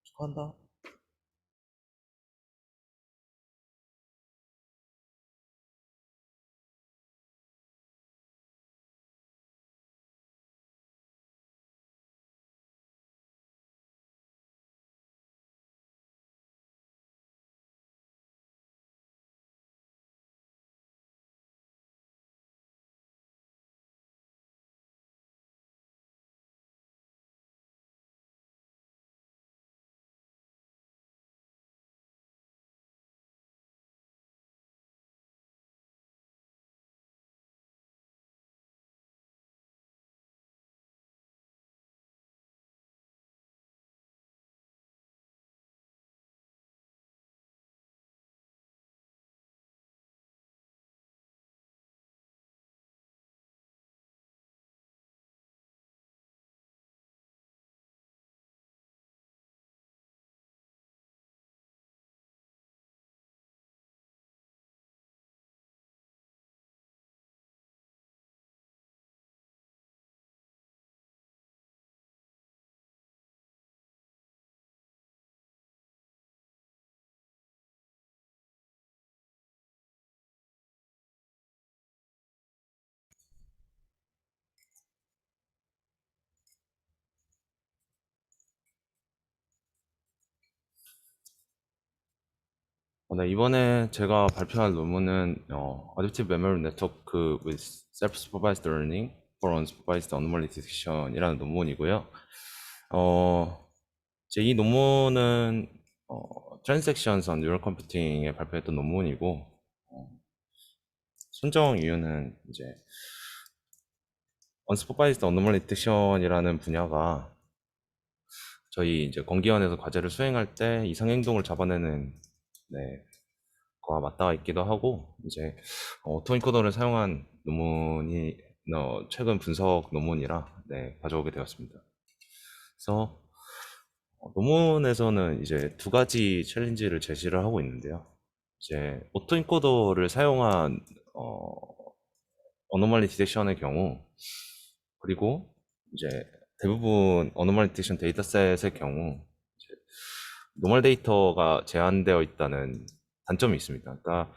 축하한다. 네, 이번에 제가 발표할 논문은 Adaptive Memory Network with Self-Supervised Learning for Unsupervised Anomaly Detection이라는 논문이고요. 제 이 논문은 Transactions on Neural Computing에 발표했던 논문이고, 선정 이유는 이제 Unsupervised Anomaly Detection이라는 분야가 저희 이제 건기원에서 과제를 수행할 때 이상행동을 잡아내는, 네, 거와 맞닿아 있기도 하고, 이제 오토인코더를 사용한 논문이 최근 분석 논문이라, 네, 가져오게 되었습니다. 그래서 논문에서는 이제 두 가지 챌린지를 제시를 하고 있는데요. 이제 오토인코더를 사용한 어노멀리 디텍션의 경우, 그리고 이제 대부분 어노멀리 디텍션 데이터셋의 경우 이제 노멀 데이터가 제한되어 있다는 단점이 있습니다. 그러니까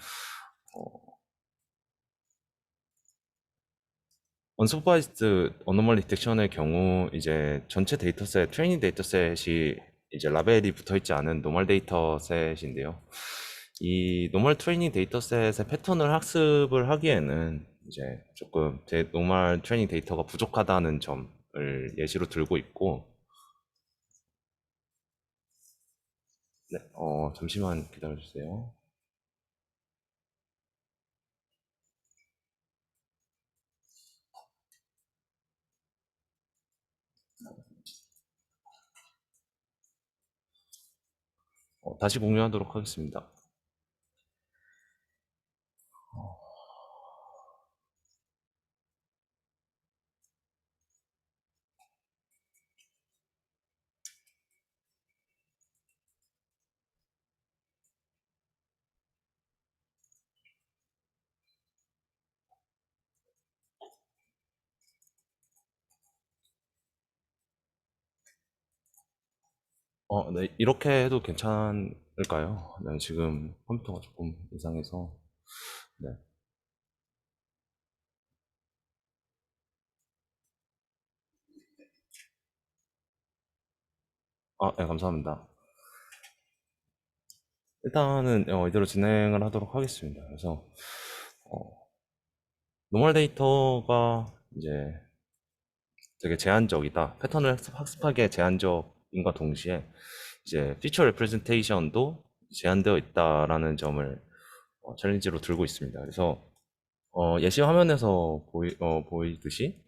언슈퍼바이즈드 어노멀리 디텍션의 경우 이제 전체 데이터셋, 트레이닝 데이터셋이 이제 라벨이 붙어 있지 않은 노멀 데이터셋인데요. 이 노멀 트레이닝 데이터셋의 패턴을 학습을 하기에는 이제 조금 제 노멀 트레이닝 데이터가 부족하다는 점을 예시로 들고 있고, 네, 잠시만 기다려 주세요. 다시 공유하도록 하겠습니다. 네, 이렇게 해도 괜찮을까요? 네, 지금 컴퓨터가 조금 이상해서. 네. 네, 감사합니다. 일단은 이대로 진행을 하도록 하겠습니다. 그래서 어, 노멀 데이터가 이제 되게 제한적이다. 패턴을 학습하기에 제한적인과 동시에 이제 피처 레프레젠테이션도 제한되어 있다라는 점을 챌린지로 들고 있습니다. 그래서 예시 화면에서 보이듯이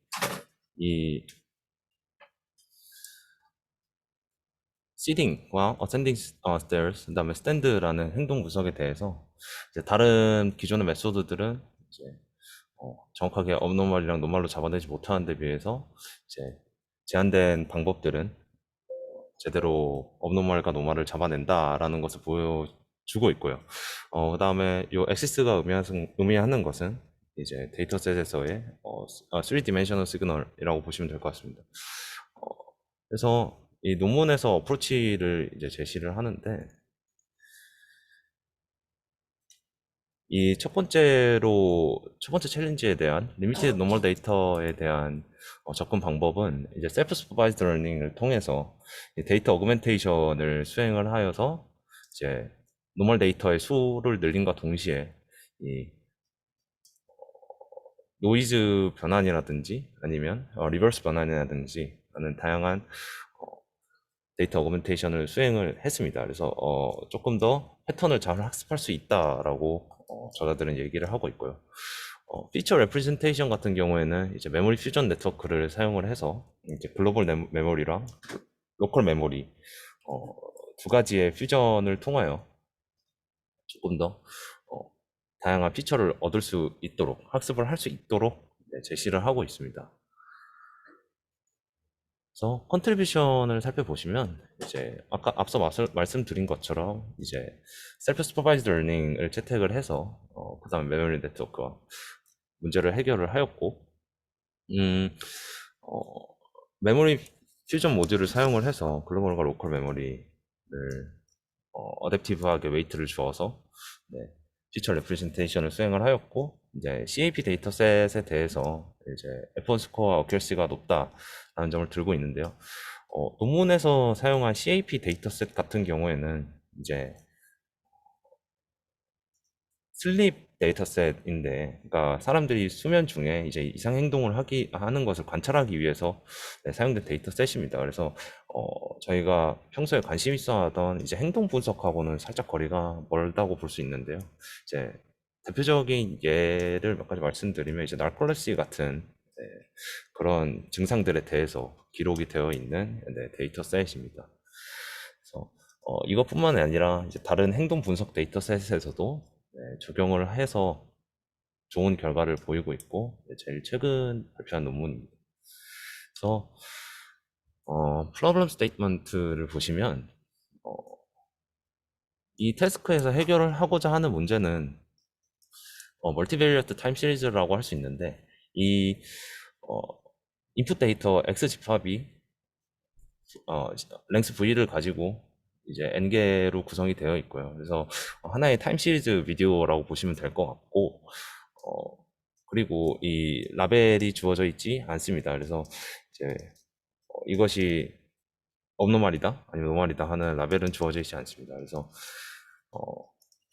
이 seeding과 ascending stairs, 그다음에 stand라는 행동 구석에 대해서 이제 다른 기존의 메소드들은 이제 정확하게 업노멀이랑 노멀로 잡아내지 못하는 데 비해서 이제 제한된 방법들은 제대로 업노멀과 노멀을 잡아낸다라는 것을 보여주고 있고요. 그다음에 이 엑시스가 의미하는 것은 이제 데이터셋에서의 3 dimensional 시그널이라고 보시면 될 것 같습니다. 그래서 이 논문에서 어프로치를 이제 제시를 하는데, 이 첫 번째 챌린지에 대한 리미티드 노멀 데이터에 대한 접근 방법은 이제 셀프 슈퍼바이즈드 러닝을 통해서 이 데이터 어그멘테이션을 수행을 하여서 이제 노멀 데이터의 수를 늘림과 동시에 이 노이즈 변환이라든지 아니면 리버스 변환이라든지 하는 다양한 데이터 어그멘테이션을 수행을 했습니다. 그래서 조금 더 패턴을 잘 학습할 수 있다라고 저자들은 얘기를 하고 있고요. 피처 레프레젠테이션 같은 경우에는 이제 메모리 퓨전 네트워크를 사용을 해서 이제 글로벌 메모리랑 로컬 메모리 두 가지의 퓨전을 통하여 조금 더 다양한 피처를 얻을 수 있도록 학습을 할 수 있도록 제시를 하고 있습니다. 그래서 컨트리뷰션을 살펴보시면 이제 아까 앞서 말씀드린 것처럼 이제 셀프 슈퍼바이즈드 러닝을 채택을 해서 그다음에 메모리 네트워크와 문제를 해결을 하였고 어, 메모리 퓨전 모듈을 사용을 해서 글로벌과 로컬 메모리를 어댑티브하게 웨이트를 주어서 네, 피처 레프레젠테이션을 수행을 하였고 이제 CAP 데이터셋에 대해서 이제 F1 스코어 어큐러시가 높다라는 점을 들고 있는데요. 논문에서 사용한 CAP 데이터셋 같은 경우에는 이제 슬립 데이터셋인데, 그러니까 사람들이 수면 중에 이제 이상 행동을 하는 것을 관찰하기 위해서 사용된 데이터셋입니다. 그래서 저희가 평소에 관심 있어 하던 이제 행동 분석하고는 살짝 거리가 멀다고 볼 수 있는데요. 이제 대표적인 예를 몇 가지 말씀드리면 이제 나르콜레시 같은 그런 증상들에 대해서 기록이 되어 있는 데이터셋입니다. 그래서 이것뿐만 아니라 이제 다른 행동 분석 데이터셋에서도 적용을 해서 좋은 결과를 보이고 있고 제일 최근 발표한 논문입니다. 그래서 프로블럼 스테이트먼트를 보시면 이 태스크에서 해결을 하고자 하는 문제는 멀티베리어트 타임 시리즈라고 할 수 있는데 이 인풋 데이터 x 집합이 랭스 v를 가지고 이제 n개로 구성이 되어 있고요. 그래서 하나의 타임 시리즈 비디오라고 보시면 될 것 같고 그리고 이 라벨이 주어져 있지 않습니다. 그래서 이제 이것이 업노말이다 아니면 노말이다 하는 라벨은 주어져 있지 않습니다. 그래서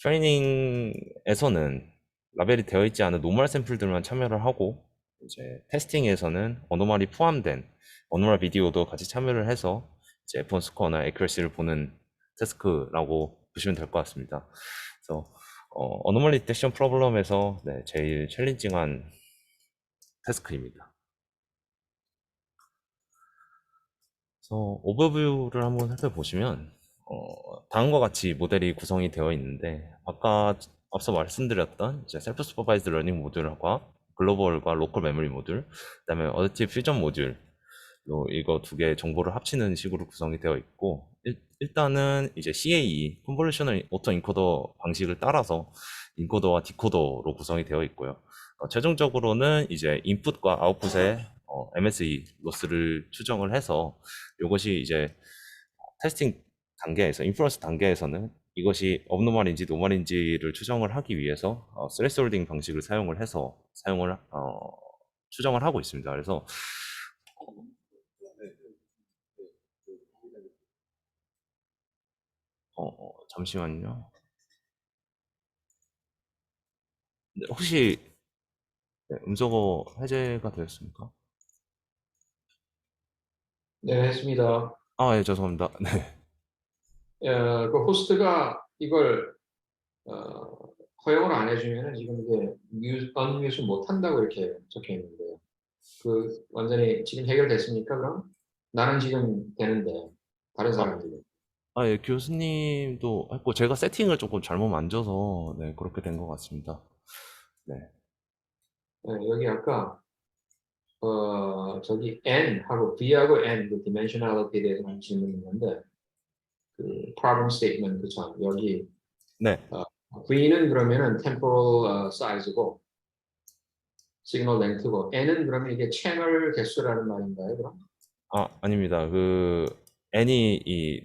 트레이닝에서는 라벨이 되어 있지 않은 노멀 샘플들만 참여를 하고 이제 테스팅에서는 어노말이 포함된 어노말 비디오도 같이 참여를 해서 이제 F1 스코어나 에큐러시를 보는 태스크라고 보시면 될 것 같습니다. 그래서 어노멀리 디텍션 프로블럼에서 제일 챌린징한 태스크입니다. 그래서 오버뷰를 한번 살펴보시면 다음과 같이 모델이 구성이 되어 있는데 아까 앞서 말씀드렸던 이제 셀프 슈퍼바이즈드 러닝 모듈과 글로벌과 로컬 메모리 모듈, 그다음에 어댑티브 퓨전 모듈로 이거 두 개의 정보를 합치는 식으로 구성이 되어 있고 일단은 이제 CAE 컨볼루셔널 오토 인코더 방식을 따라서 인코더와 디코더로 구성이 되어 있고요. 최종적으로는 이제 인풋과 아웃풋의 MSE 로스를 추정을 해서 이것이 이제 테스팅 단계에서 인프런스 단계에서는 이것이 업노말인지 노말인지를 추정을 하기 위해서 스레스홀딩 방식을 사용을 해서 추정을 하고 있습니다. 그래서 잠시만요. 네, 혹시 음소거 해제가 되었습니까? 네, 했습니다. 아, 예, 죄송합니다. 네. 그 호스트가 이걸 허용을 안 해주면은 지금 이게 언뮤트 못 한다고 이렇게 적혀 있는데요. 그 완전히 지금 해결됐습니까? 그럼 나는 지금 되는데 다른 아, 사람들은 예, 교수님도 했고 제가 세팅을 조금 잘못 만져서 네, 그렇게 된 것 같습니다. 네. 여기 아까 저기 n하고 v하고 n 그 dimensionality에 대해서 한 질문이 있는데 그 problem statement 그쵸? 여기 네. v는 그러면은 temporal size고 시그널 랭크고 n은 그러면 이게 채널 개수라는 말인가요? 그럼? 아닙니다. n이 이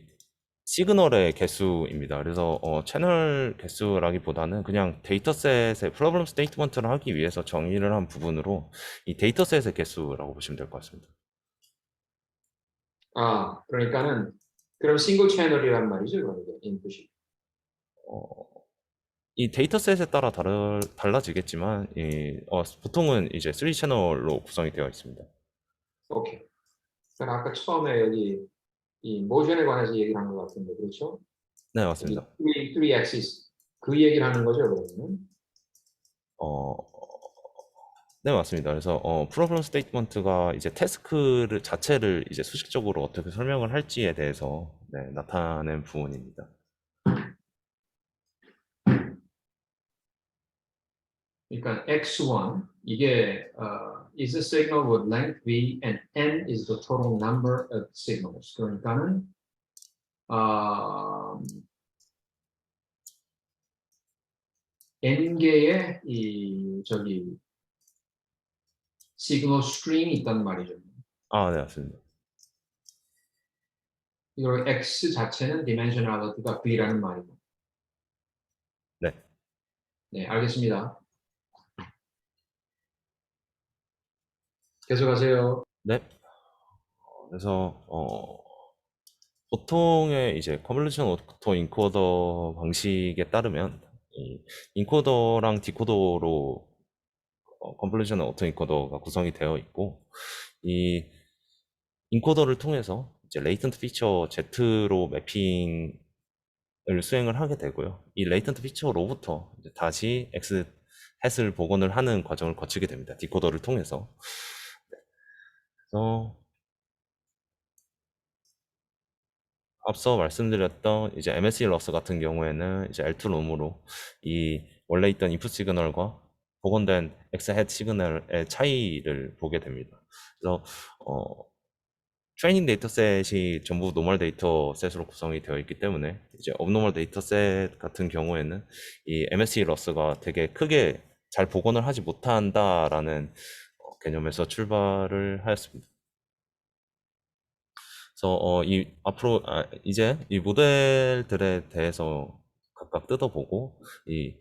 시그널의 개수입니다. 그래서 채널 개수라기보다는 그냥 데이터셋의 프로블럼 스테이트먼트를 하기 위해서 정의를 한 부분으로 이 데이터셋의 개수라고 보시면 될 것 같습니다. 아, 그러니까는 그럼 싱글 채널이란 말이죠, 그러면 인풋이. 어, 이 데이터셋에 따라 달라지겠지만 보통은 이제 3 채널로 구성이 되어 있습니다. 오케이. 그러니까 아까 처음에 여기 이 모션에 관해서 얘기를 한 것 같은데, 그렇죠? 네, 여기 맞습니다. 3 axis 그 얘기를 하는 거죠, 그러면. 어, 네, 맞습니다. 그래서 프로블럼 스테이트먼트가 이제 태스크를 자체를 이제 수식적으로 어떻게 설명을 할지에 대해서 나타낸 부분입니다. 그러니까 x1 이게 is a signal with length v and n is the total number of signals. 그러니까는 어, n 개의 이 저기 시그널 스트림이 있단 말이죠. 아, 네, 맞습니다. 이걸 x 자체는 dimensionality가 v라는 말이고. 네, 네, 알겠습니다. 계속하세요. 네. 그래서 보통의 이제 컨볼루션 오토 인코더 방식에 따르면 이 인코더랑 디코더로 컨볼루션 오토 인코더가 구성이 되어 있고 이 인코더를 통해서 이제 레이턴트 피처 Z로 매핑을 수행을 하게 되고요. 이 레이턴트 피처로부터 이제 다시 X 햇을 복원을 하는 과정을 거치게 됩니다. 디코더를 통해서. 그래서 앞서 말씀드렸던 이제 MSE 러스 같은 경우에는 이제 L2 롬으로 이 원래 있던 인풋 시그널과 복원된 X 햇 시그널의 차이를 보게 됩니다. 그래서 트레이닝 데이터셋이 전부 노멀 데이터셋으로 구성이 되어 있기 때문에 이제 업노멀 데이터셋 같은 경우에는 이 MSE 러스가 되게 크게 잘 복원을 하지 못한다라는 개념에서 출발을 하였습니다. 그래서 이 앞으로 이제 이 모델들에 대해서 각각 뜯어보고 이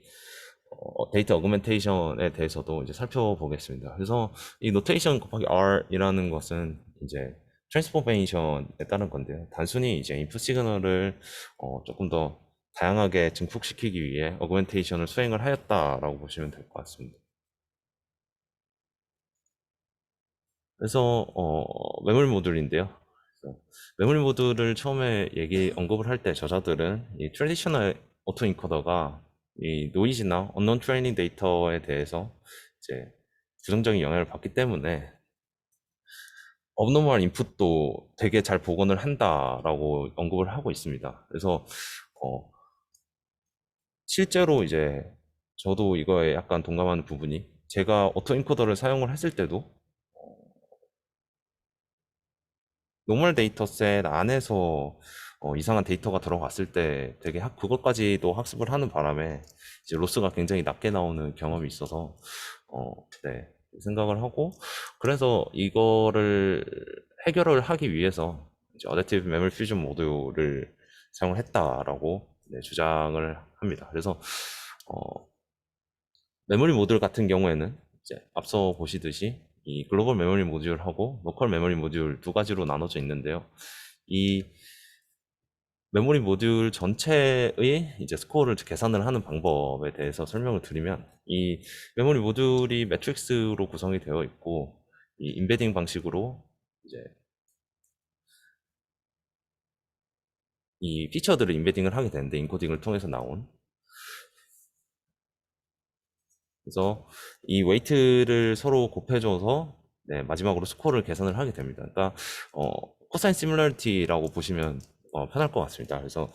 데이터 어그멘테이션에 대해서도 이제 살펴보겠습니다. 그래서 이 노테이션 곱하기 R이라는 것은 이제 트랜스포메이션에 따른 건데요. 단순히 이제 인풋 시그널을 조금 더 다양하게 증폭시키기 위해 어그멘테이션을 수행을 하였다라고 보시면 될 것 같습니다. 그래서 메모리 모듈인데요. 그래서 메모리 모듈을 처음에 언급을 할 때 저자들은 이 트래디셔널 오토인코더가 이 노이즈나 언론 트레이닝 데이터에 대해서 이제 부정적인 영향을 받기 때문에 업노멀 인풋도 되게 잘 복원을 한다라고 언급을 하고 있습니다. 그래서 어, 실제로 이제 저도 이거에 약간 동감하는 부분이 제가 오토인코더를 사용을 했을 때도 노멀 데이터셋 안에서 이상한 데이터가 들어갔을 때 되게 그것까지도 학습을 하는 바람에 이제 로스가 굉장히 낮게 나오는 경험이 있어서 네, 생각을 하고 그래서 이거를 해결을 하기 위해서 이제 어댑티브 메모리 퓨전 모듈을 사용을 했다라고 네, 주장을 합니다. 그래서 어, 메모리 모듈 같은 경우에는 이제 앞서 보시듯이 이 글로벌 메모리 모듈하고 로컬 메모리 모듈 두 가지로 나눠져 있는데요. 이 메모리 모듈 전체의 이제 스코어를 계산을 하는 방법에 대해서 설명을 드리면 이 메모리 모듈이 매트릭스로 구성이 되어 있고 이 임베딩 방식으로 이제 이 피처들을 임베딩을 하게 되는데 인코딩을 통해서 나온 그래서 이 웨이트를 서로 곱해줘서 네, 마지막으로 스코어를 계산을 하게 됩니다. 그러니까 코사인 시뮬러리티라고 보시면 편할 것 같습니다. 그래서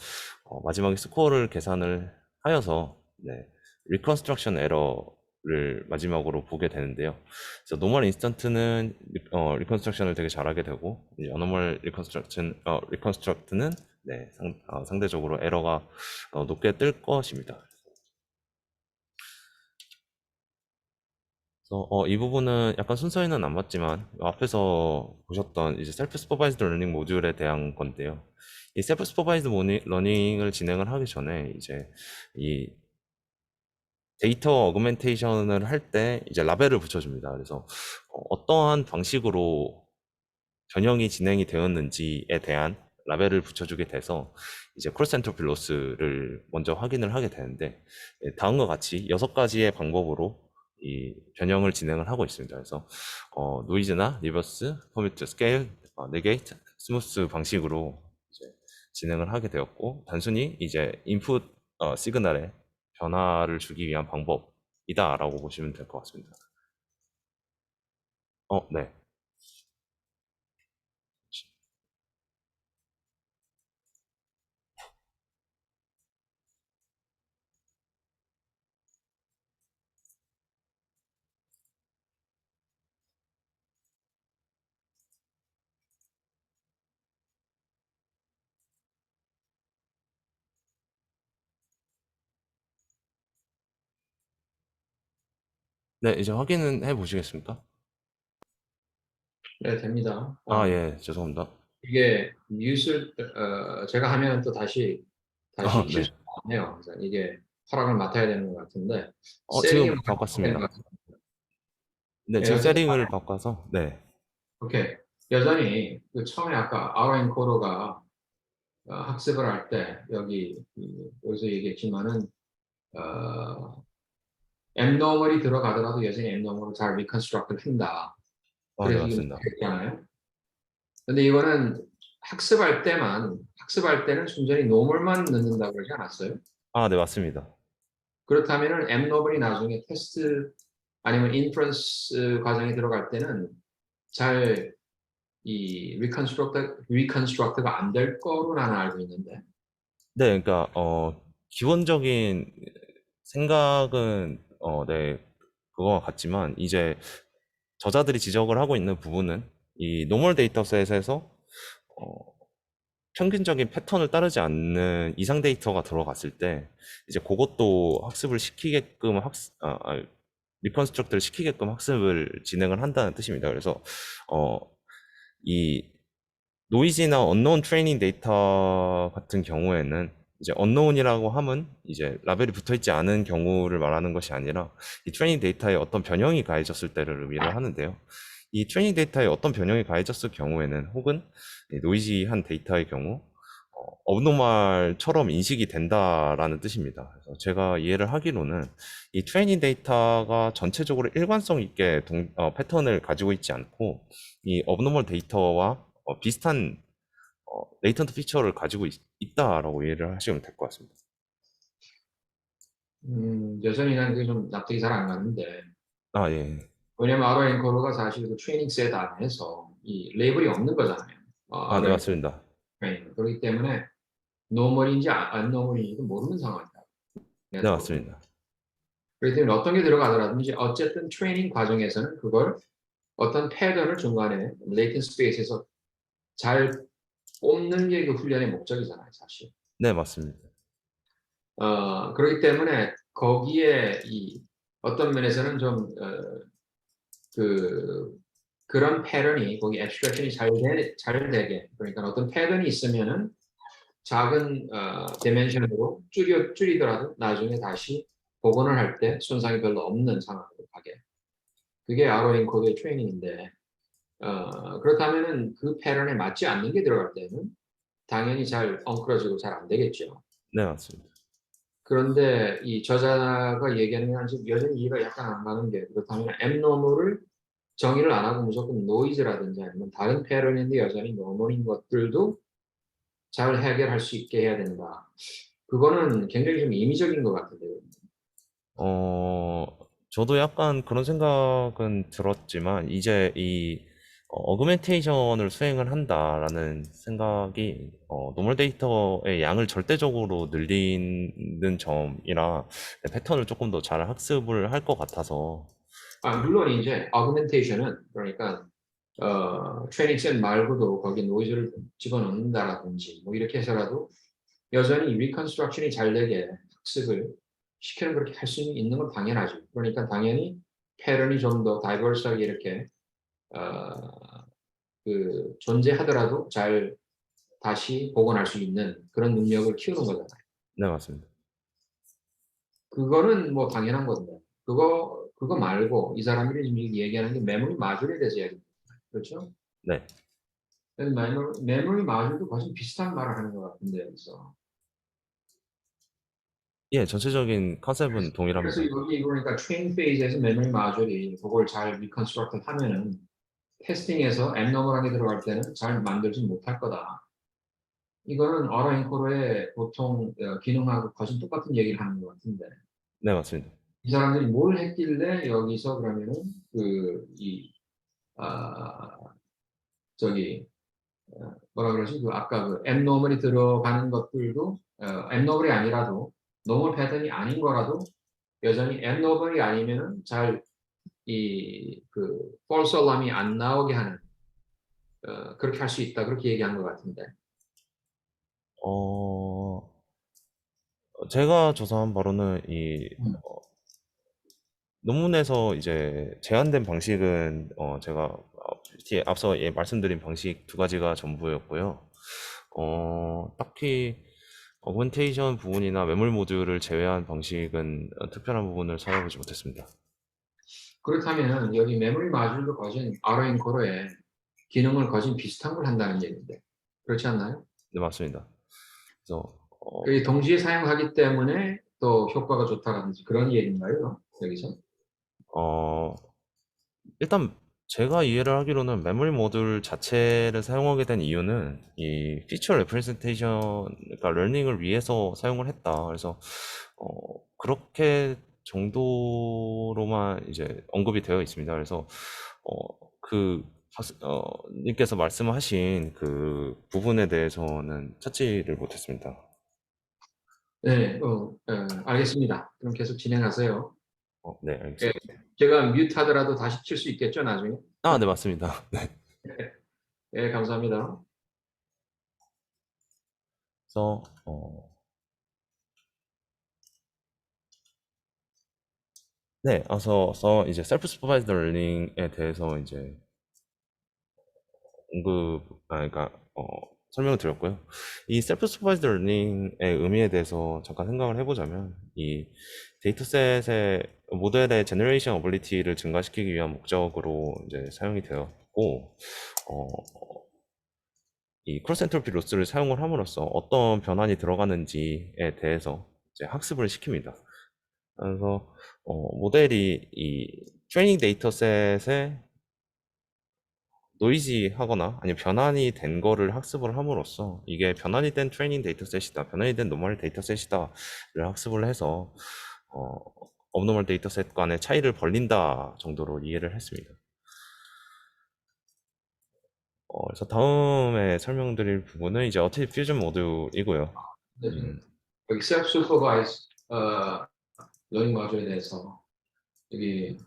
마지막에 스코어를 계산을 하여서 네, 리컨스트럭션 에러를 마지막으로 보게 되는데요. 그래서 노멀 인스턴트는 리컨스트럭션을 되게 잘하게 되고 어노멀 리컨스트럭트는 네, 상대적으로 에러가 높게 뜰 것입니다. 그래서 이 부분은 약간 순서에는 안 맞지만 앞에서 보셨던 이제 셀프 슈퍼바이즈드 러닝 모듈에 대한 건데요. 이 셀프 슈퍼바이즈드 러닝을 진행을 하기 전에 이제 이 데이터 어그멘테이션을 할 때 이제 라벨을 붙여줍니다. 그래서 어떠한 방식으로 변형이 진행이 되었는지에 대한 라벨을 붙여주게 돼서 이제 콜센터 빌로스를 먼저 확인을 하게 되는데 다음과 같이 6가지의 방법으로 이 변형을 진행을 하고 있습니다. 그래서 노이즈나 리버스, 커뮤트, 스케일, 네게이트, 스무스 방식으로 이제 진행을 하게 되었고 단순히 이제 인풋 시그널에 변화를 주기 위한 방법이다라고 보시면 될 것 같습니다. 네. 네, 이제 확인은 해 보시겠습니까? 네, 됩니다. 아, 예, 죄송합니다. 이게 뉴스 제가 하면 또 다시 킬 네. 수가 없네요. 그래서 이게 허락을 맡아야 되는 것 같은데 세팅이 지금 되는 것 바꿨습니다. 같습니다. 네, 예, 지금 어쨌든 세팅을 바꿔서, 네. 오케이. 여전히 그 처음에 아까 RN 코더가 학습을 할 때 여기서 얘기했지만은 앱노멀이 들어가더라도 여전히 앱노멀을 잘 리컨스트럭트를 한다. 네, 그래서 지금 맞습니다. 했잖아요. 근데 이거는 학습할 때는 순전히 노멀만 넣는다고 그러지 않았어요? 네, 맞습니다. 그렇다면은 앱노멀이 나중에 테스트 아니면 인프런스 과정에 들어갈 때는 잘 이 리컨스트럭트가 안 될 거로 나는 알고 있는데. 네, 그러니까, 기본적인 생각은, 네, 그거와 같지만, 이제 저자들이 지적을 하고 있는 부분은 이 노멀 데이터셋에서 어, 평균적인 패턴을 따르지 않는 이상 데이터가 들어갔을 때 이제 그것도 학습을 시키게끔 리컨스트럭트를 시키게끔 학습을 진행을 한다는 뜻입니다. 그래서 어, 이 노이즈나 언노운 트레이닝 데이터 같은 경우에는 이제 언노운이라고 함은 이제 라벨이 붙어 있지 않은 경우를 말하는 것이 아니라 이 트레이닝 데이터에 어떤 변형이 가해졌을 때를 의미를 하는데요. 이 트레이닝 데이터에 어떤 변형이 가해졌을 경우에는 혹은 노이지한 데이터의 경우 업노말처럼 인식이 된다라는 뜻입니다. 그래서 제가 이해를 하기로는 이 트레이닝 데이터가 전체적으로 일관성 있게 패턴을 가지고 있지 않고 이 업노멀 데이터와 비슷한 레이턴트 피처를 가지고 있다라고 이해를 하시면 될 것 같습니다. 여전히 난 그게 좀 납득이 잘 안 가는데. 예. 왜냐면 아로 엔코더가 사실 그 트레이닝 셋 안에서 이 레이블이 없는 거잖아요. 네, 아로 엔코더 맞습니다. 트레이닝. 그렇기 때문에 노멀인지 안 노멀인지도 모르는 상황이다. 네, 내가 볼 때. 맞습니다. 그렇기 때문에 어떤 게 들어가더라든지 어쨌든 트레이닝 과정에서는 그걸 어떤 패턴을 중간에 레이튼 스페이스에서 잘 뽑는 게 그 훈련의 목적이잖아요, 사실. 네, 맞습니다. 그렇기 때문에 거기에 이 어떤 면에서는 좀 그 그런 패턴이 거기 앱스트랙션이 잘 되게 그러니까 어떤 패턴이 있으면은 작은 디멘션으로 줄이더라도 나중에 다시 복원을 할 때 손상이 별로 없는 상황으로 가게. 그게 RO인 코드의 트레이닝인데 그렇다면은 그 패턴에 맞지 않는 게 들어갈 때는 당연히 잘 엉클어지고 잘 안 되겠죠. 네, 맞습니다. 그런데 이 저자가 얘기하는 건 지금 여전히 이해가 약간 안 가는 게 그렇다면 앱노멀을 정의를 안 하고 무조건 노이즈라든지 아니면 다른 패턴인데 여전히 노멀인 것들도 잘 해결할 수 있게 해야 된다. 그거는 굉장히 좀 임의적인 것 같은데요. 어, 저도 약간 그런 생각은 들었지만, 이제 이 어그멘테이션을 수행을 한다라는 생각이, 노멀 데이터의 양을 절대적으로 늘리는 점이라 패턴을 조금 더 잘 학습을 할 것 같아서, 물론 이제 어그멘테이션은 그러니까 트레이닝 셋 말고도 거기에 노이즈를 집어넣는다라든지 뭐 이렇게 해서라도 여전히 리컨스트럭션이 잘 되게 학습을 시키는 그렇게 할 수 있는 건 당연하죠. 그러니까 당연히 패턴이 좀 더 다이버스하게 이렇게 어, 그 존재하더라도 잘 다시 복원할 수 있는 그런 능력을 키우는 거잖아요. 네, 맞습니다. 그거는 뭐 당연한 건데 그거 말고 이 사람들이 지금 얘기하는 게 메모리 마듈에 대해서 얘기합니다. 그렇죠? 네. 근데 메모리 마듈도 거의 비슷한 말을 하는 것 같은데 여기서. 예, 전체적인 컨셉은 그래서 동일합니다. 여기 그러니까 트레인 페이지에서 메모리 마듈이 그걸 잘 리컨스트럭트 하면은 테스팅에서 앱너멀하게 들어갈 때는 잘 만들지 못할 거다. 이거는 어라인코로의 보통 기능하고 거의 똑같은 얘기를 하는 것 같은데 네, 맞습니다. 이 사람들이 뭘 했길래 여기서 그러면은 그이 아, 저기 뭐라 그러지? 그 아까 그 앱노멀이 들어가는 것들도 앱노멀이 아니라도 노멀 패턴이 아닌 거라도 여전히 앱노멀이 아니면은 잘 이 그 false alarm이 안 나오게 하는 그렇게 할 수 있다 그렇게 얘기한 것 같은데. 어, 제가 조사한 바로는 음. 논문에서 이제 제한된 방식은 제가 앞서 말씀드린 방식 두 가지가 전부였고요. 딱히 어그멘테이션 부분이나 매몰 모듈을 제외한 방식은 특별한 부분을 찾아보지 못했습니다. 그렇다면 여기 메모리 마듈도 거진 RO인코로의 기능을 거진 비슷한 걸 한다는 얘기인데 그렇지 않나요? 네, 맞습니다. 그래서 그 동시에 사용하기 때문에 또 효과가 좋다든지 그런 얘기인가요? 여기서? 어, 일단 제가 이해를 하기로는 메모리 모듈 자체를 사용하게 된 이유는 이 피처 레프레젠테이션, 그러니까 러닝을 위해서 사용을 했다. 그래서 그렇게 정도로만 이제 언급이 되어 있습니다. 그래서 그 님께서 말씀하신 그 부분에 대해서는 찾지를 못했습니다. 네, 알겠습니다. 그럼 계속 진행하세요. 네, 예, 알겠습니다. 제가 뮤트 하더라도 다시 칠 수 있겠죠, 나중에? 아, 네, 맞습니다. 네. 예, 감사합니다. 그래서 네, 이제 셀프 슈퍼바이즈드 러닝에 대해서 이제 그러니까 설명을 드렸고요. 이 셀프 슈퍼바이즈드 러닝의 의미에 대해서 잠깐 생각을 해보자면 이 데이터셋의 모델의 제너레이션 어빌리티를 증가시키기 위한 목적으로 이제 사용이 되었고, 어, 이 크로스 엔트로피 로스를 사용을 함으로써 어떤 변환이 들어가는지에 대해서 이제 학습을 시킵니다. 그래서 모델이 이 트레이닝 데이터셋에 노이지하거나 아니면 변환이 된 거를 학습을 함으로써 이게 변환이 된 트레이닝 데이터셋이다, 변환이 된 노멀 데이터셋이다를 학습을 해서 어, 업노멀 데이터셋 간의 차이를 벌린다 정도로 이해를 했습니다. 그래서 다음에 설명드릴 부분은 이제 어택 퓨전 모듈이고요. 네, 음, 여기 셀프 슈퍼바이즈 러닝 마저에 대해서 여기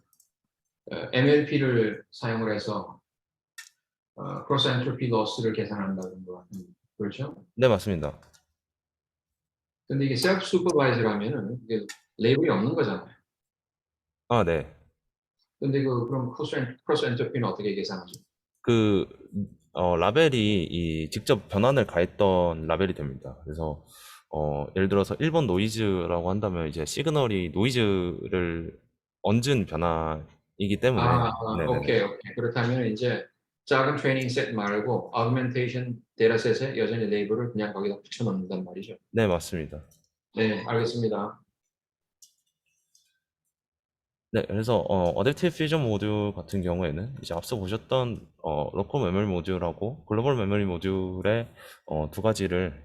MLP를 사용을 해서 크로스 엔트로피 로스를 계산한다는 거 같은데 그렇죠? 네, 맞습니다. 근데 이게 셀프 슈퍼바이즈라면은 이게 레이블이 없는 거잖아요. 아, 네. 근데 그럼 크로스 엔트로피는 어떻게 계산하죠? 그 라벨이 직접 변환을 가했던 라벨이 됩니다. 그래서 예를 들어서 1번 노이즈라고 한다면 이제 시그널이 노이즈를 얹은 변화이기 때문에 네네네. 오케이, 오케이. 그렇다면 이제 작은 트레이닝 셋 말고 아그멘테이션 데이터셋에 여전히 레이블을 그냥 거기다 붙여넣는단 말이죠. 네, 맞습니다. 네, 알겠습니다. 네, 그래서 어댑티브 퓨전 모듈 같은 경우에는 이제 앞서 보셨던 로컬 메모리 모듈하고 글로벌 메모리 모듈의 두 가지를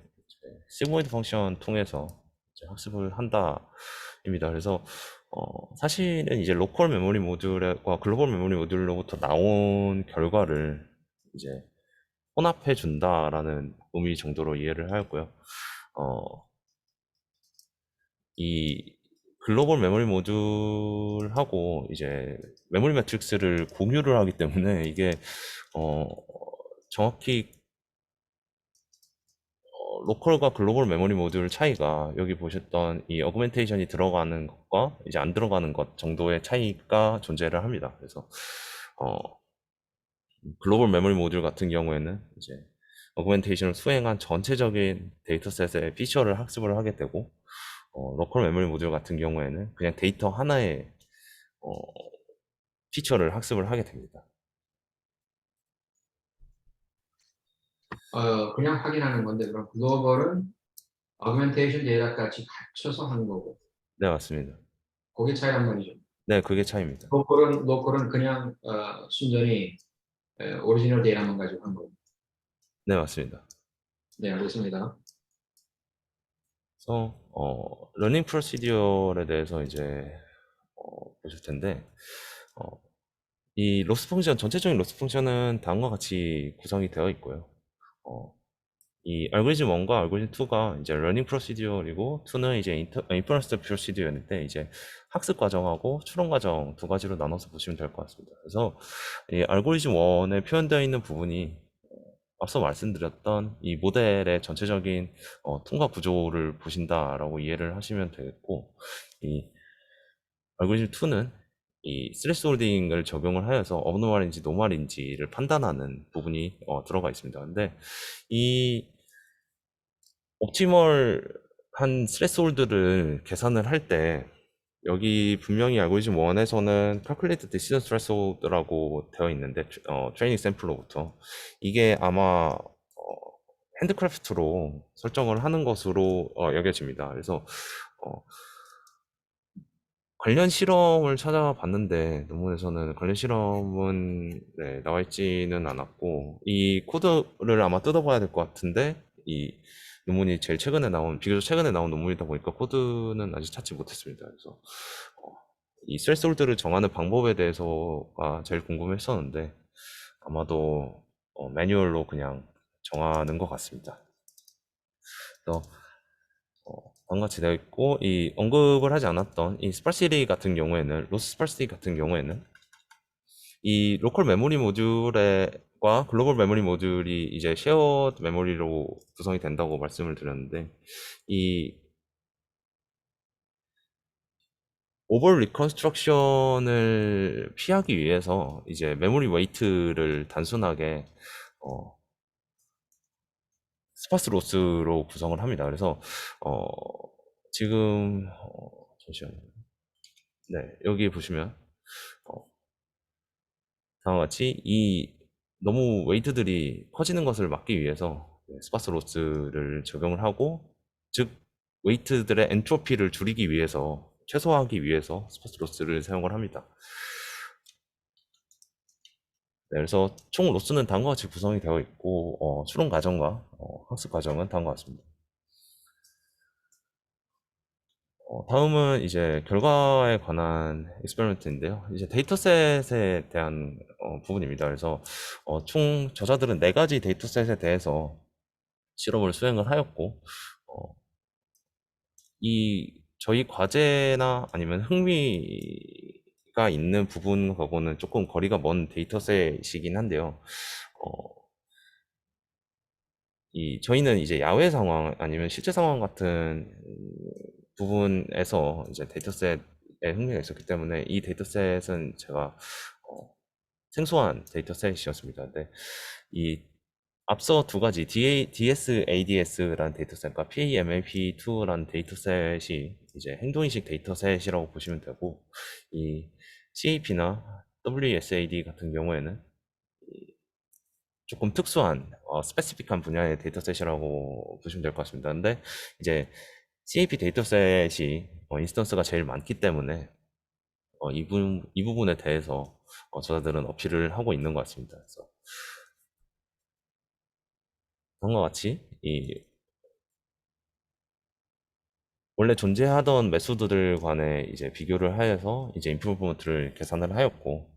시그모이드 펑션 통해서 이제 학습을 한다입니다. 그래서 사실은 이제 로컬 메모리 모듈과 글로벌 메모리 모듈로부터 나온 결과를 이제 혼합해 준다라는 의미 정도로 이해를 하였고요. 어, 이 글로벌 메모리 모듈하고 이제 메모리 매트릭스를 공유를 하기 때문에 이게 어, 정확히 로컬과 글로벌 메모리 모듈 차이가 여기 보셨던 이 어그멘테이션이 들어가는 것과 이제 안 들어가는 것 정도의 차이가 존재를 합니다. 그래서 어, 글로벌 메모리 모듈 같은 경우에는 이제 어그멘테이션을 수행한 전체적인 데이터셋의 피처를 학습을 하게 되고, 로컬 메모리 모듈 같은 경우에는 그냥 데이터 하나의 어, 피처를 학습을 하게 됩니다. 그냥 확인하는 건데 그럼 글로벌은 어그멘테이션 데이터까지 갖춰서 하는 거고 네, 맞습니다. 그게 차이란 말이죠. 네, 그게 차이입니다. 로컬은 그냥 순전히 오리지널 데이터만 가지고 한 거고. 네, 맞습니다. 네, 알겠습니다. 그래서 러닝 프로시디어에 대해서 이제 보실 텐데, 어, 이 로스 펑션, 전체적인 로스 펑션은 다음과 같이 구성이 되어 있고요. 어, 이 알고리즘 1과 알고리즘 2가 이제 러닝 프로시디어이고 2는 이제 인퍼런스 프로시디어인데, 이제 학습 과정하고 추론 과정 두 가지로 나눠서 보시면 될 것 같습니다. 그래서 이 알고리즘 1에 표현되어 있는 부분이 앞서 말씀드렸던 이 모델의 전체적인 통과 구조를 보신다라고 이해를 하시면 되겠고, 이 알고리즘 2는 이 스레스홀딩을 적용을 하여서 업노말인지 노말인지를 판단하는 부분이 들어가 있습니다. 근데 이 옵티멀한 스레스홀드를 계산을 할 때, 여기 분명히 알고리즘 1에서는 calculate decision threshold라고 되어 있는데, 트레이닝 샘플로부터 이게 아마 핸드크래프트로 설정을 하는 것으로 여겨집니다. 그래서 어, 관련 실험을 찾아봤는데 논문에서는 관련 실험은 네, 나와 있지는 않았고, 이 코드를 아마 뜯어봐야 될 것 같은데, 이 논문이 제일 최근에 나온, 비교적 최근에 나온 논문이다 보니까 코드는 아직 찾지 못했습니다. 그래서 어, 이 스레스홀드를 정하는 방법에 대해서가 제일 궁금했었는데, 아마도 매뉴얼로 그냥 정하는 것 같습니다. 그래서 같이 되어 있고, 이 언급을 하지 않았던 이 스파시티 같은 경우에는, 로스 스파시티 같은 경우에는 이 로컬 메모리 모듈과 글로벌 메모리 모듈이 이제 쉐어드 메모리로 구성이 된다고 말씀을 드렸는데, 이 오버 리컨스트럭션을 피하기 위해서 이제 메모리 웨이트를 단순하게 어, 스파스 로스로 구성을 합니다. 그래서 어, 지금 잠시만요. 네, 여기 보시면 어, 다음과 같이 이 너무 웨이트들이 커지는 것을 막기 위해서 스파스 로스를 적용을 하고, 즉 웨이트들의 엔트로피를 줄이기 위해서, 최소화하기 위해서 스파스 로스를 사용을 합니다. 네, 그래서 총 로스는 다음과 같이 구성이 되어 있고, 추론 과정과 학습 과정은 다음과 같습니다. 다음은 이제 결과에 관한 익스페리먼트인데요. 이제 데이터셋에 대한 부분입니다. 그래서 총 저자들은 4가지 데이터셋에 대해서 실험을 수행을 하였고, 어, 이 저희 과제나 아니면 흥미가 있는 부분하고는 조금 거리가 먼 데이터셋이긴 한데요. 어, 이 저희는 이제 야외 상황 아니면 실제 상황 같은 부분에서 이제 데이터셋에 흥미가 있었기 때문에, 이 데이터셋은 제가 생소한 데이터셋이었습니다. 근데 이 앞서 두 가지 DS, ADS라는 데이터셋과 PAMAP2라는 데이터셋이 이제 행동인식 데이터셋이라고 보시면 되고, 이 CAP나 WSAD 같은 경우에는 조금 특수한 스페시픽한 분야의 데이터셋이라고 보시면 될 것 같습니다. 근데 이제 CAP 데이터셋이 인스턴스가 제일 많기 때문에 이 부분에 대해서 저자들은 어필을 하고 있는 것 같습니다. 그래서 다음과 같이 이 원래 존재하던 메소드들 간에 이제 비교를 하여서 이제 임프루브먼트를 계산을 하였고,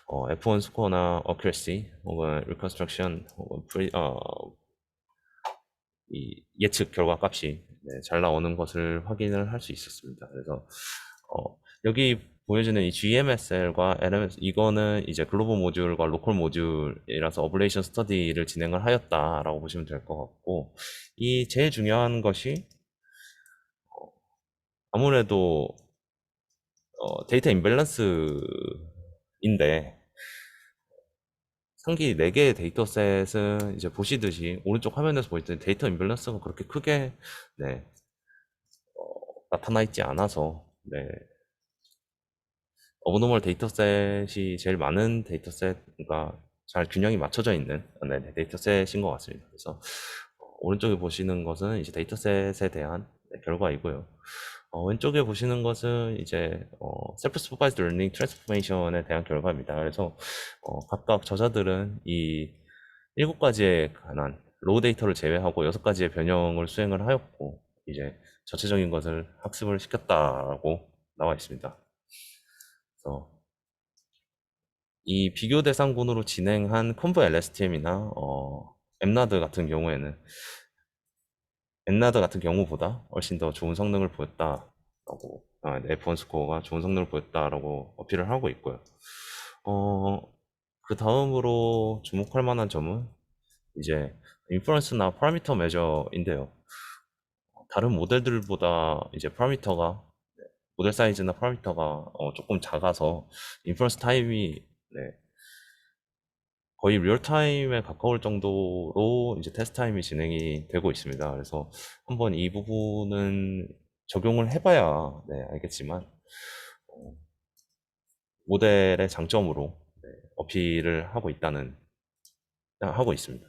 F1 스코어나 accuracy 혹은 reconstruction 혹은 이 예측 결과 값이 네, 잘 나오는 것을 확인을 할 수 있었습니다. 그래서 여기 보여지는 이 GMSL과 LMS, 이거는 이제 글로벌 모듈과 로컬 모듈이라서 어블레이션 스터디를 진행을 하였다라고 보시면 될 것 같고, 이 제일 중요한 것이 아무래도 데이터 임밸런스인데, 상기 4개의 데이터셋은 이제 보시듯이 오른쪽 화면에서 보실 때 데이터 임밸런스가 그렇게 크게 네, 나타나 있지 않아서 네, 어브노멀 데이터셋이 제일 많은 데이터셋과 잘 균형이 맞춰져 있는 네, 데이터셋인 것 같습니다. 그래서 오른쪽에 보시는 것은 이제 데이터셋에 대한 네, 결과이고요. 왼쪽에 보시는 것은 이제 셀프 슈퍼바이즈드 러닝 트랜스포메이션에 대한 결과입니다. 그래서 각각 저자들은 이 7가지에 관한 로우 데이터를 제외하고 6가지의 변형을 수행을 하였고 이제 전체적인 것을 학습을 시켰다라고 나와 있습니다. 그래서 이 비교 대상군으로 진행한 컨브 LSTM이나 엠나드 같은 경우에는 엠나드 같은 경우보다 훨씬 더 좋은 성능을 보였다라고 F1 스코어가 좋은 성능을 보였다라고 어필을 하고 있고요. 어, 그 다음으로 주목할 만한 점은 이제 인퍼런스나 파라미터 메저인데요. 다른 모델들보다 이제 파라미터가 모델 사이즈나 파라미터가 조금 작아서 인퍼런스 타임이 네, 거의 리얼타임에 가까울 정도로 이제 테스트 타임이 진행이 되고 있습니다. 그래서 한번 이 부분은 적용을 해봐야 네, 알겠지만 모델의 장점으로 네, 어필을 하고 있습니다.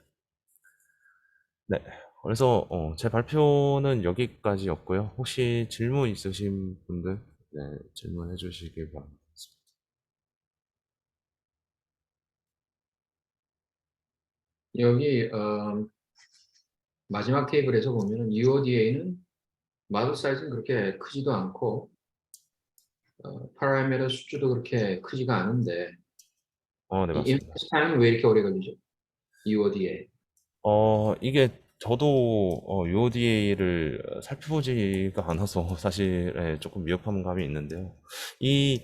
네, 그래서 제 발표는 여기까지였고요. 혹시 질문 있으신 분들 네, 질문해 주시길 바랍니다. 여기 마지막 테이블에서 보면은 UODA는 마들 사이즈는 그렇게 크지도 않고 파라미터 수주도 그렇게 크지가 않은데 네, 이 맞습니다. 인ference 타임은 왜 이렇게 오래 걸리죠? UODA. 이게 저도 UODA를 살펴보지가 않아서 사실 예, 조금 미흡한 감이 있는데요. 이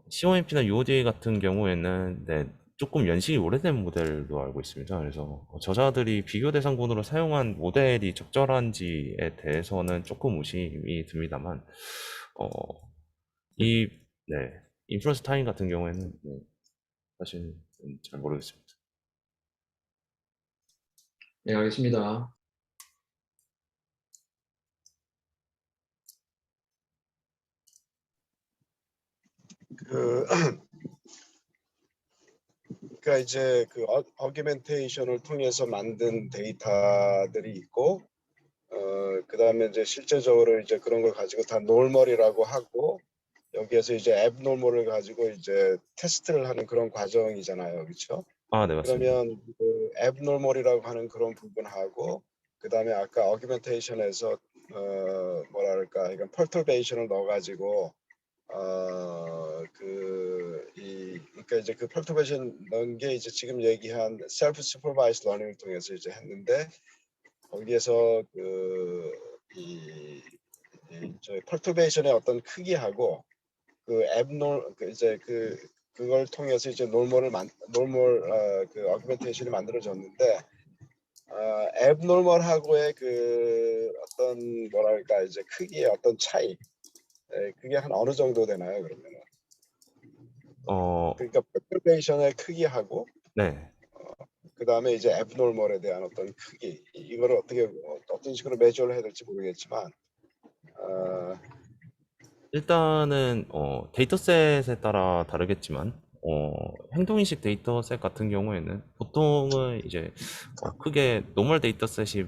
COMP나 UODA 같은 경우에는 네, 조금 연식이 오래된 모델로 알고 있습니다. 그래서 저자들이 비교 대상군으로 사용한 모델이 적절한지에 대해서는 조금 의심이 듭니다만 어, 이 네, 인프런스 타임 같은 경우에는 네, 사실 잘 모르겠습니다. 네, 알겠습니다. 그, 그러니까 이제 그 어규멘테이션을 통해서 만든 데이터들이 있고, 그다음에 이제 실제적으로 이제 그런 걸 가지고 다 노멀이라고 하고, 여기에서 이제 앱노멀을 가지고 이제 테스트를 하는 그런 과정이잖아요, 그렇죠? 네, 맞습니다. 그러면 그 앱노멀이라고 하는 그런 부분하고, 그다음에 아까 어규멘테이션에서 뭐랄까, 이건 펄터베이션을 넣어가지고 그러니까 이제 그 펄터베이션 넣은 게 이제 지금 얘기한 셀프 슈퍼바이스 러닝을 통해서 이제 했는데 거기에서 저 펄터베이션의 어떤 크기하고 그 앱놀 이제 그걸 통해서 이제 놀몰 그 어규멘테이션이 만들어졌는데 앱놀멀하고의 그 어떤 뭐랄까 이제 크기의 어떤 차이 그게 한 어느 정도 되나요 그러면? 어, 그러니까 퍼turbation의 크기하고 네. 그다음에 이제 abnormal에 대한 어떤 크기 이거를 어떻게 어떤 식으로 매주를 해야 될지 모르겠지만 어, 일단은 데이터셋에 따라 다르겠지만 행동인식 데이터셋 같은 경우에는 보통은 이제 크게 노멀 데이터셋이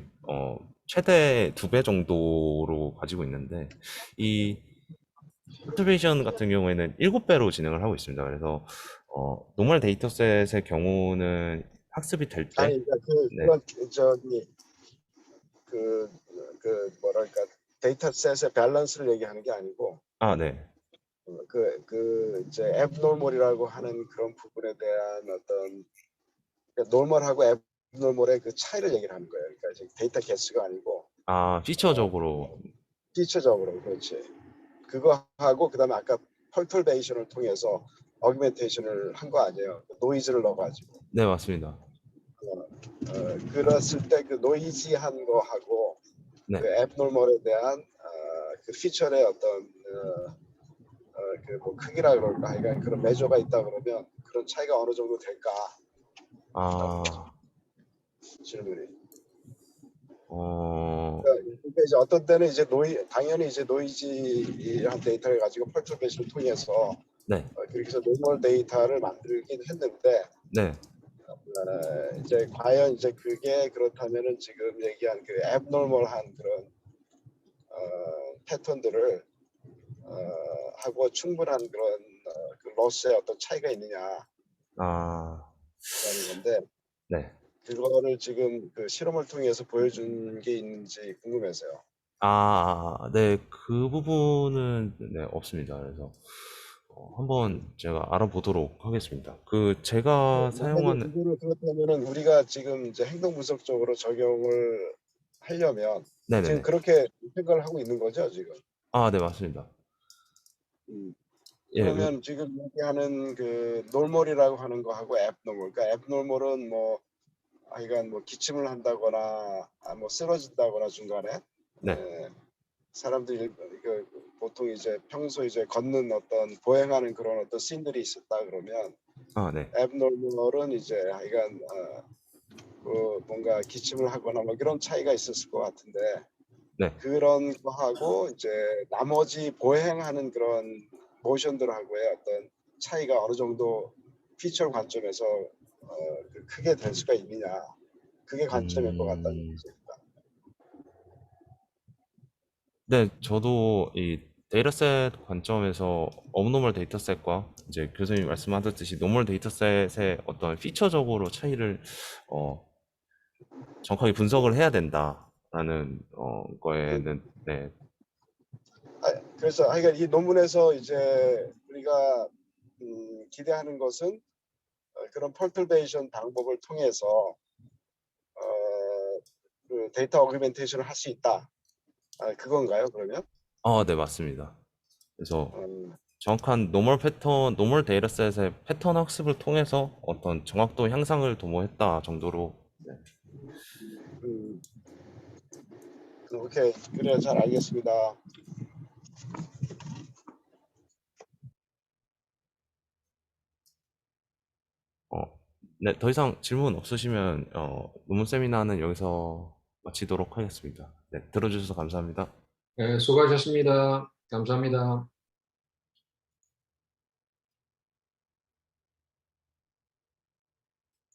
최대 2배 정도로 가지고 있는데 이 퍼트베이션 같은 경우에는 7배로 진행을 하고 있습니다. 그래서 노멀 데이터셋의 경우는 학습이 될 때, 아니 그러니까 네. 그건 저기 그, 뭐랄까 데이터셋의 밸런스를 얘기하는 게 아니고 네. 이제 abnormal이라고 하는 그런 부분에 대한 어떤 그러니까 normal하고 abnormal의 그 차이를 얘기를 하는 거예요. 그러니까 지금 데이터 개수가 아니고 피처적으로, 피처적으로 그렇지. 그거 하고 그다음에 아까 펄툴베이션을 통해서 어규멘테이션을 한 거 아니에요. 노이즈를 넣어가지고. 네, 맞습니다. 그랬을 때 그 노이지한 거하고 네. 그 앱노멀에 대한 그 피처의 어떤 그 뭐 크기라 그럴까, 하여간 그런 매조가 있다 그러면 그런 차이가 어느 정도 될까 아, 질문이. 어, 그러니까 이제 어떤 때는 이제 당연히 이제 노이지한 데이터를 가지고 펄툴베이션을 통해서 네, 그렇게 해서 노멀 데이터를 만들긴 했는데 네, 이제 과연 이제 그게 그렇다면은 지금 얘기한 그 앱노멀한 그런 패턴들을 하고 충분한 그런 그 로스의 어떤 차이가 있느냐라는 아, 건데 네. 그거를 지금 그 실험을 통해서 보여준 게 있는지 궁금해서요. 네, 그 부분은 네, 없습니다. 그래서 한번 제가 알아보도록 하겠습니다. 그 제가 만약에 사용하는 그거를 그렇다면은 우리가 지금 이제 행동 분석적으로 적용을 하려면 지금 네네네. 그렇게 생각을 하고 있는 거죠, 지금. 네, 맞습니다. 음. 예, 그러면 지금 얘기하는 그 놀몰이라고 하는 거하고 앱노멀, 그러니까 앱노멀은 뭐 하여간 뭐 기침을 한다거나 뭐 쓰러진다거나 중간에 네, 사람들이 그 보통 이제 평소 이제 걷는 어떤 보행하는 그런 어떤 씬들이 있었다 그러면 네, 앱노멀은 이제 하여간 그 뭔가 기침을 하거나 뭐 그런 차이가 있었을 것 같은데 네. 그런 거하고 이제 나머지 보행하는 그런 모션들하고의 어떤 차이가 어느 정도 피처 관점에서 크게 될 수가 있느냐, 그게 관점일 것 같다는 음, 거죠. 네, 저도 이 데이터셋 관점에서 업노멀 데이터셋과 이제 교수님이 말씀하셨듯이 노멀 데이터셋의 어떤 피처적으로 차이를 어, 정확하게 분석을 해야 된다라는 거에는 네, 그래서 하여간 이 논문에서 이제 우리가 기대하는 것은 그런 펄툴베이션 방법을 통해서 그 데이터 어그멘테이션을 할 수 있다. 그건가요, 그러면? 네, 맞습니다. 그래서 음, 정확한 노멀 패턴, 노멀 데이터셋의 패턴 학습을 통해서 어떤 정확도 향상을 도모했다 정도로 네. 음, 오케이. 그래, 잘 알겠습니다. 어, 네, 더 이상 질문 없으시면 논문 세미나는 여기서 마치도록 하겠습니다. 네, 들어주셔서 감사합니다. 네, 수고하셨습니다. 감사합니다.